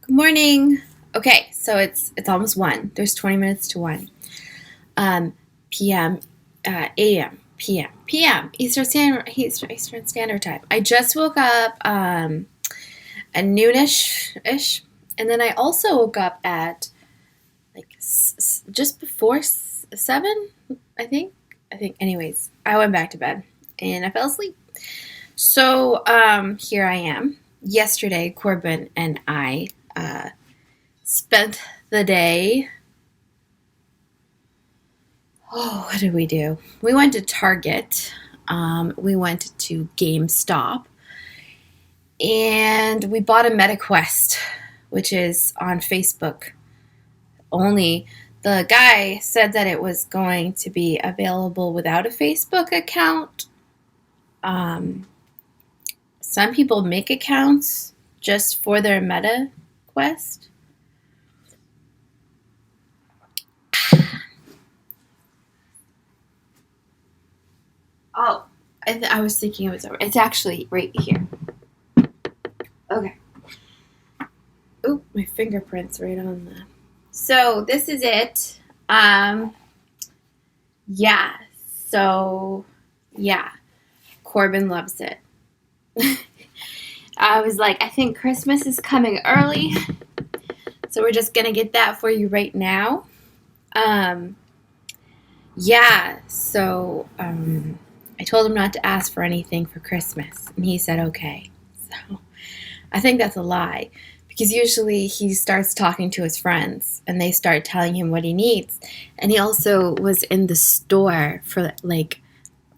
Good morning. Okay, so it's almost 1. There's 20 minutes to 1. PM, AM, PM, Eastern Standard Time. I just woke up at noonish-ish, and then I also woke up at like just before 7, I think. Anyways, I went back to bed and I fell asleep. So here I am. Yesterday, Corbin and I spent the day. Oh, what did we do? We went to Target. We went to GameStop. And we bought a MetaQuest, which is on Facebook only. The guy said that it was going to be available without a Facebook account. Some people make accounts just for their MetaQuest. Oh, I was thinking it was over. It's actually right here. Okay. Oop, my fingerprints right on the. So this is it. Yeah. So, yeah. Corbin loves it. I was like, I think Christmas is coming early. So we're just going to get that for you right now. Yeah. So, I told him not to ask for anything for Christmas. And he said, okay. So I think that's a lie. Because usually he starts talking to his friends and they start telling him what he needs. And he also was in the store for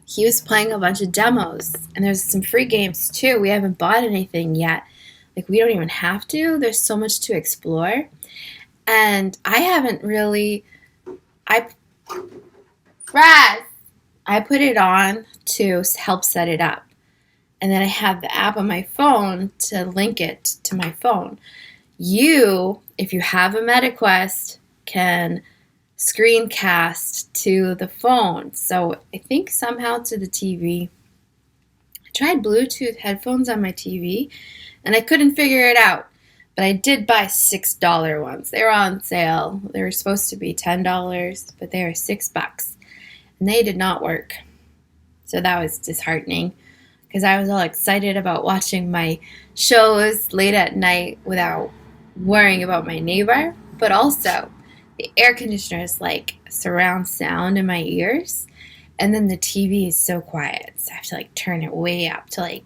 he was playing a bunch of demos. And there's some free games too. We haven't bought anything yet. We don't even have to. There's so much to explore. And I haven't really. I put it on to help set it up. And then I have the app on my phone to link it to my phone. You, if you have a MetaQuest, can screencast to the phone. So I think somehow to the TV. I tried Bluetooth headphones on my TV, and I couldn't figure it out. But I did buy $6 ones. They were on sale. They were supposed to be $10, but they were $6. And they did not work. So that was disheartening. Because I was all excited about watching my shows late at night without worrying about my neighbor. But also, the air conditioner is like surround sound in my ears. And then the TV is so quiet. So I have to turn it way up to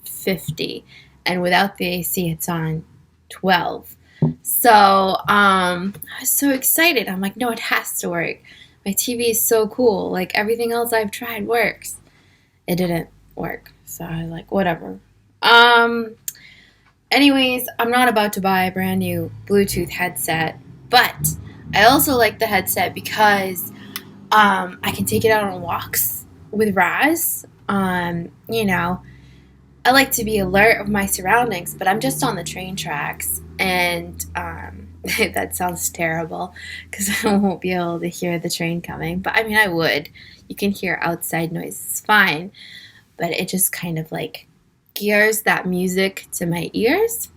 50. And without the AC, it's on 12. So I was so excited. I'm like, no, it has to work. My TV is so cool. Everything else I've tried works. It didn't work. So I was like, whatever. Anyways, I'm not about to buy a brand new Bluetooth headset, but I also like the headset because I can take it out on walks with Raz. I like to be alert of my surroundings, but I'm just on the train tracks, and that sounds terrible because I won't be able to hear the train coming. But I mean, I would. You can hear outside noises fine. But it just kind of gears that music to my ears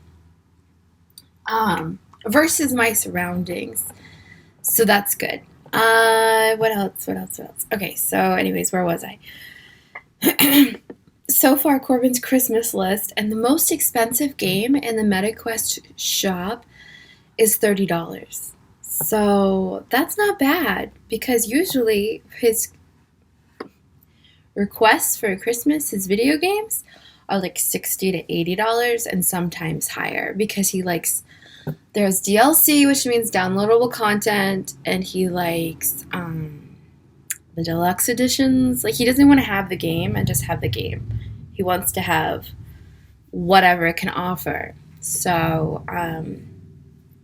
versus my surroundings. So that's good. What else? Okay, so anyways, where was I? So far, Corbin's Christmas list, and the most expensive game in the MetaQuest shop is $30. So that's not bad because usually his requests for Christmas, his video games, are $60 to $80 and sometimes higher because he likes. There's DLC, which means downloadable content, and he likes the deluxe editions. He doesn't want to have the game and just have the game. He wants to have whatever it can offer. So,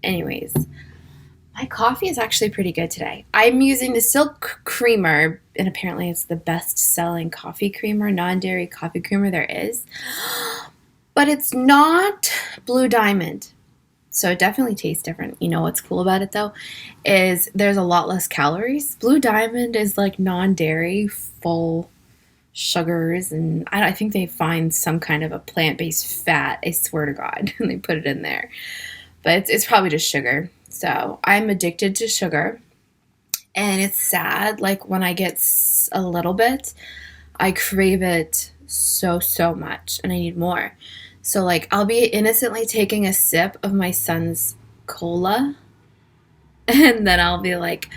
anyways, my coffee is actually pretty good today. I'm using the Silk Creamer, and apparently it's the best-selling coffee creamer, non-dairy coffee creamer there is. But it's not Blue Diamond, so it definitely tastes different. You know what's cool about it, though, is there's a lot less calories. Blue Diamond is non-dairy, full sugars, and I think they find some kind of a plant-based fat, I swear to God, and they put it in there. but it's probably just sugar. So I'm addicted to sugar, and it's sad. Like when I get a little bit, I crave it so much, and I need more. So like I'll be innocently taking a sip of my son's cola, and then I'll be like,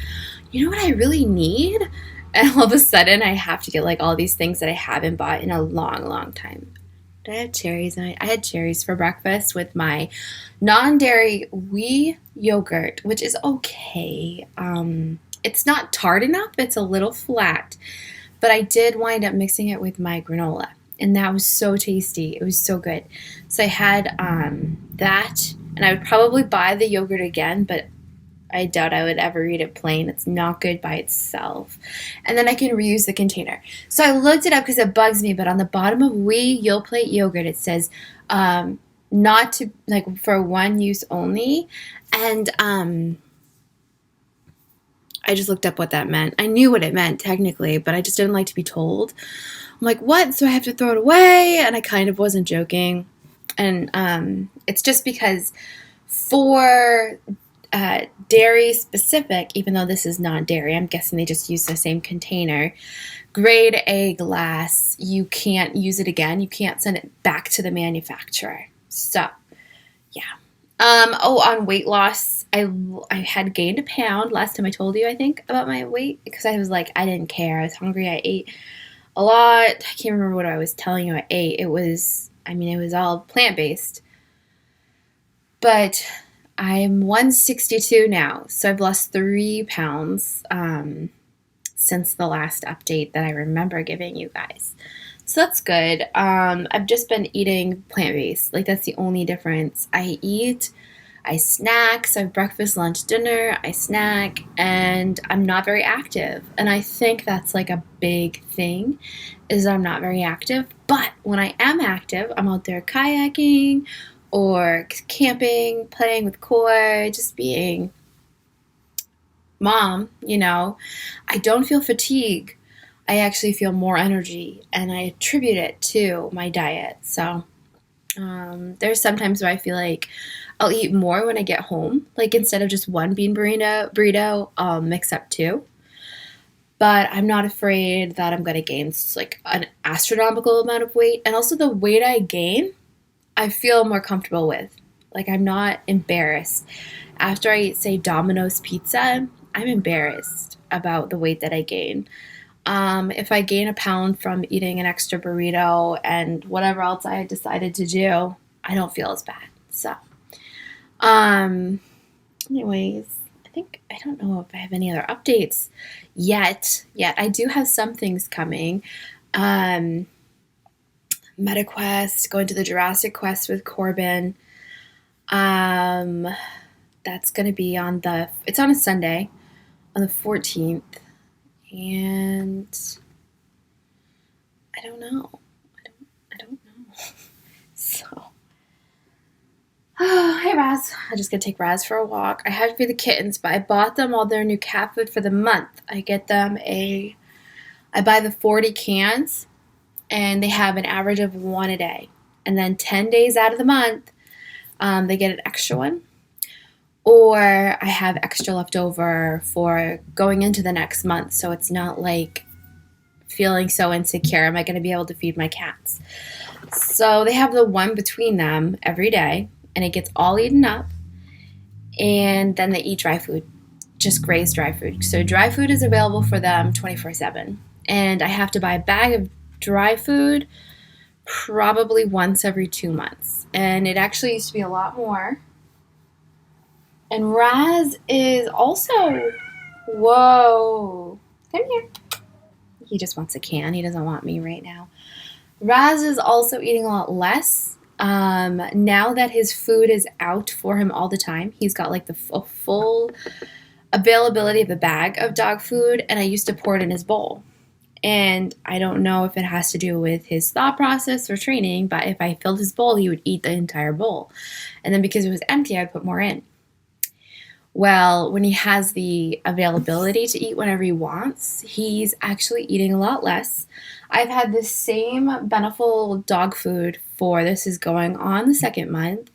you know what I really need? And all of a sudden, I have to get like all these things that I haven't bought in a long time. Did I have cherries? I had cherries for breakfast with my non-dairy wheat yogurt, which is okay. It's not tart enough. It's a little flat, but I did wind up mixing it with my granola, and that was so tasty. It was so good. So I had that, and I would probably buy the yogurt again, but I doubt I would ever eat it plain. It's not good by itself. And then I can reuse the container. So I looked it up because it bugs me, but on the bottom of Wee Yoplait yogurt, it says not to, like, for one use only. And I just looked up what that meant. I knew what it meant technically, but I just didn't like to be told. I'm like, what? So I have to throw it away? And I kind of wasn't joking. And it's just because for dairy specific, even though this is not dairy, I'm guessing they just use the same container. Grade A glass, you can't use it again. You can't send it back to the manufacturer. So, yeah. On weight loss, I had gained a pound last time I told you, I think, about my weight, because I was like, I didn't care. I was hungry. I ate a lot. I can't remember what I was telling you I ate. It was all plant-based. But I'm 162 now, so I've lost 3 pounds since the last update that I remember giving you guys. So that's good. I've just been eating plant-based. Like, that's the only difference. I snack, so I have breakfast, lunch, dinner, I snack, and I'm not very active. And I think that's like a big thing, is I'm not very active. But when I am active, I'm out there kayaking, or camping, playing with Koi, just being mom, I don't feel fatigue. I actually feel more energy, and I attribute it to my diet. So there's sometimes where I feel like I'll eat more when I get home. Like, instead of just one bean burrito, I'll mix up 2. But I'm not afraid that I'm going to gain like an astronomical amount of weight. And also the weight I gain, I feel more comfortable with. Like, I'm not embarrassed. After I eat, say, Domino's pizza, I'm embarrassed about the weight that I gain. If I gain a pound from eating an extra burrito and whatever else I had decided to do, I don't feel as bad. So, anyways, I don't know if I have any other updates yet. I do have some things coming. MetaQuest, going to the Jurassic Quest with Corbin. That's going to be it's on a Sunday, on the 14th. And I don't know. I don't know. So, hey Raz. I'm just going to take Raz for a walk. I had to feed the kittens, but I bought them all their new cat food for the month. I buy the 40 cans, and they have an average of 1 a day. And then 10 days out of the month, they get an extra one. Or I have extra left over for going into the next month, so it's not like feeling so insecure. Am I going to be able to feed my cats? So they have the one between them every day, and it gets all eaten up. And then they eat dry food, just Gray's dry food. So dry food is available for them 24/7. And I have to buy a bag of dry food probably once every 2 months. And it actually used to be a lot more. And Raz is also, whoa, come here. He just wants a can. He doesn't want me right now. Raz is also eating a lot less. Now that his food is out for him all the time, he's got like the full availability of a bag of dog food, and I used to pour it in his bowl. And I don't know if it has to do with his thought process or training, but if I filled his bowl, he would eat the entire bowl. And then because it was empty, I'd put more in. Well, when he has the availability to eat whenever he wants, he's actually eating a lot less. I've had the same Beneful dog food this is going on the 2nd month.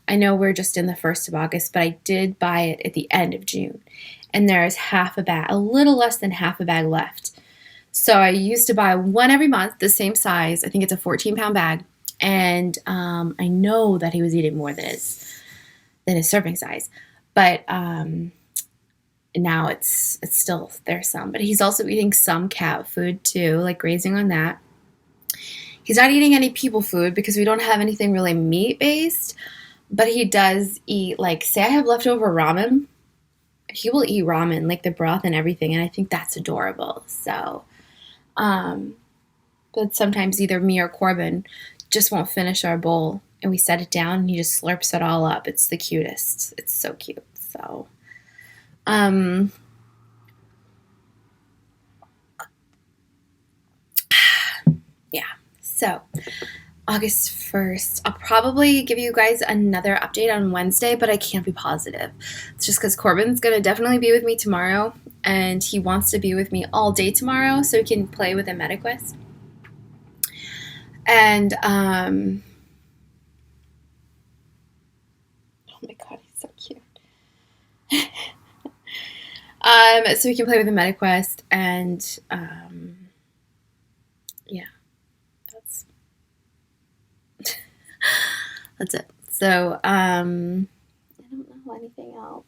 I know we're just in the 1st of August, but I did buy it at the end of June. And there's half a bag, a little less than half a bag left. So I used to buy one every month, the same size. I think it's a 14-pound bag. And I know that he was eating more than his serving size. But now it's still, there's some. But he's also eating some cat food too, like grazing on that. He's not eating any people food because we don't have anything really meat-based. But he does eat, like, say I have leftover ramen. He will eat ramen, like the broth and everything. And I think that's adorable. So, but sometimes either me or Corbin just won't finish our bowl. And we set it down and he just slurps it all up. It's the cutest. It's so cute. So, yeah. So, August 1st. I'll probably give you guys another update on Wednesday, but I can't be positive. It's just because Corbin's going to definitely be with me tomorrow, and he wants to be with me all day tomorrow so he can play with a MetaQuest. And, oh my God, he's so cute. So we can play with the MetaQuest, and, yeah, that's it. So, I don't know anything else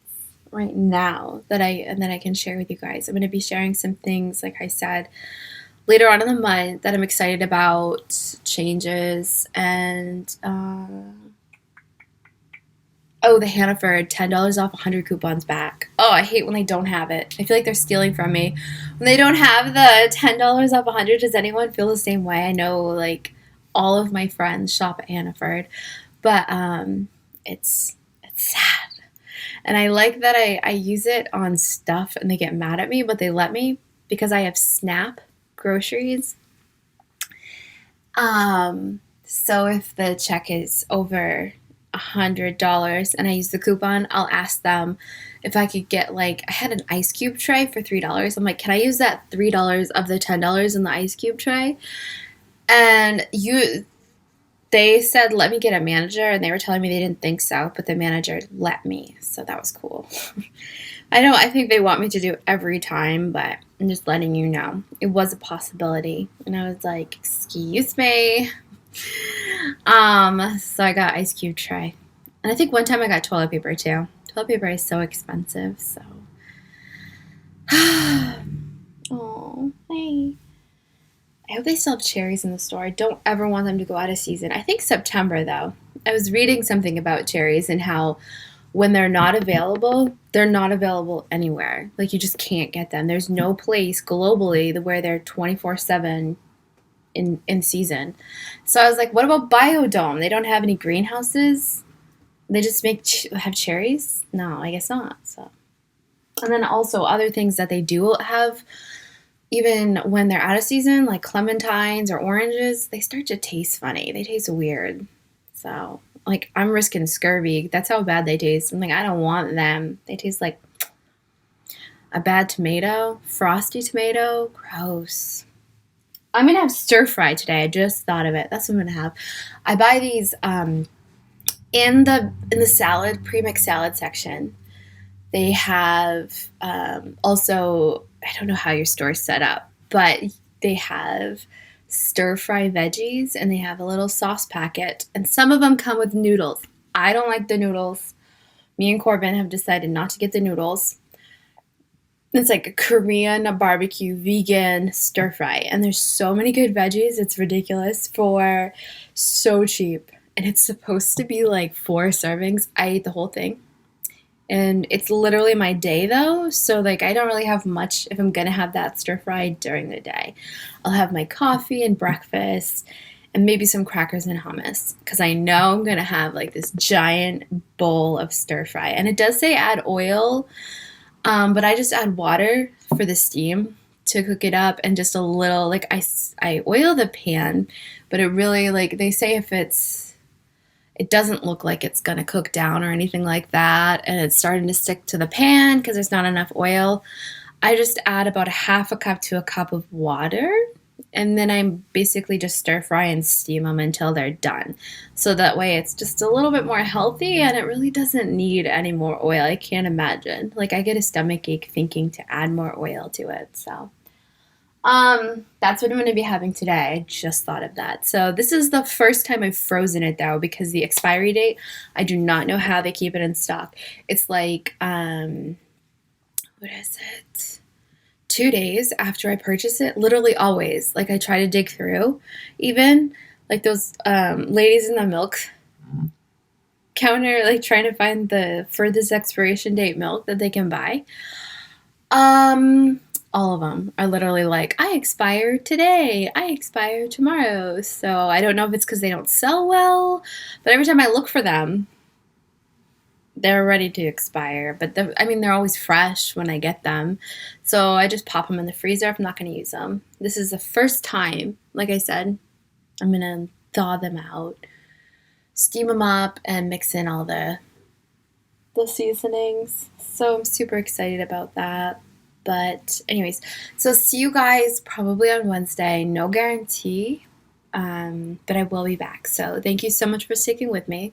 right now that I can share with you guys. I'm going to be sharing some things, like I said, later on in the month that I'm excited about, changes, and, oh, the Hannaford, $10 off 100 coupons back. Oh, I hate when they don't have it. I feel like they're stealing from me. When they don't have the $10 off 100, does anyone feel the same way? I know, like, all of my friends shop at Hannaford, but it's sad. And I like that I use it on stuff and they get mad at me, but they let me because I have Snap groceries. So if the check is over $100 and I use the coupon, I'll ask them if I could get, like, I had an ice cube tray for $3. I'm like, can I use that $3 of the $10 in the ice cube tray? And they said, let me get a manager, and they were telling me they didn't think so, but the manager let me, so that was cool. I think they want me to do it every time, but I'm just letting you know. It was a possibility, and I was like, excuse me. So I got ice cube tray. And I think one time I got toilet paper, too. Toilet paper is so expensive, so. Oh, hey. I hope they still have cherries in the store. I don't ever want them to go out of season. I think September, though. I was reading something about cherries and how when they're not available anywhere. Like, you just can't get them. There's no place globally where they're 24/7 in season. So I was like, what about Biodome? They don't have any greenhouses? They just have cherries? No, I guess not. So, and then also other things that they do have, even when they're out of season, like clementines or oranges, they start to taste funny. They taste weird. So, like, I'm risking scurvy. That's how bad they taste. I'm like, I don't want them. They taste like a bad tomato, frosty tomato. Gross. I'm going to have stir fry today. I just thought of it. That's what I'm going to have. I buy these in the salad, premix salad section. They have also, I don't know how your store's set up, but they have stir-fry veggies, and they have a little sauce packet, and some of them come with noodles. I don't like the noodles. Me and Corbin have decided not to get the noodles. It's like a Korean barbecue vegan stir-fry, and there's so many good veggies. It's ridiculous for so cheap, and it's supposed to be like 4 servings. I ate the whole thing. And it's literally my day, though, so, like, I don't really have much if I'm going to have that stir-fry during the day. I'll have my coffee and breakfast and maybe some crackers and hummus because I know I'm going to have, like, this giant bowl of stir-fry. And it does say add oil, but I just add water for the steam to cook it up and just a little, like, I oil the pan, but it really, like, they say if it doesn't look like it's going to cook down or anything like that, and it's starting to stick to the pan because there's not enough oil, I just add about a half a cup to a cup of water, And then I basically just stir fry and steam them until they're done. So that way it's just a little bit more healthy and it really doesn't need any more oil. I can't imagine. Like I get a stomach ache thinking to add more oil to it. So that's what I'm going to be having today. I just thought of that. So this is the first time I've frozen it though, because the expiry date, I do not know how they keep it in stock. It's like, what is it? 2 days after I purchase it, literally always. Like I try to dig through, even like those ladies in the milk counter, like trying to find the furthest expiration date milk that they can buy. All of them are literally like, I expire today, I expire tomorrow. So I don't know if it's because they don't sell well, but every time I look for them, they're ready to expire. But they're always fresh when I get them. So I just pop them in the freezer if I'm not going to use them. This is the first time, like I said, I'm going to thaw them out, steam them up, and mix in all the seasonings. So I'm super excited about that. But anyways, so see you guys probably on Wednesday. No guarantee, but I will be back. So thank you so much for sticking with me.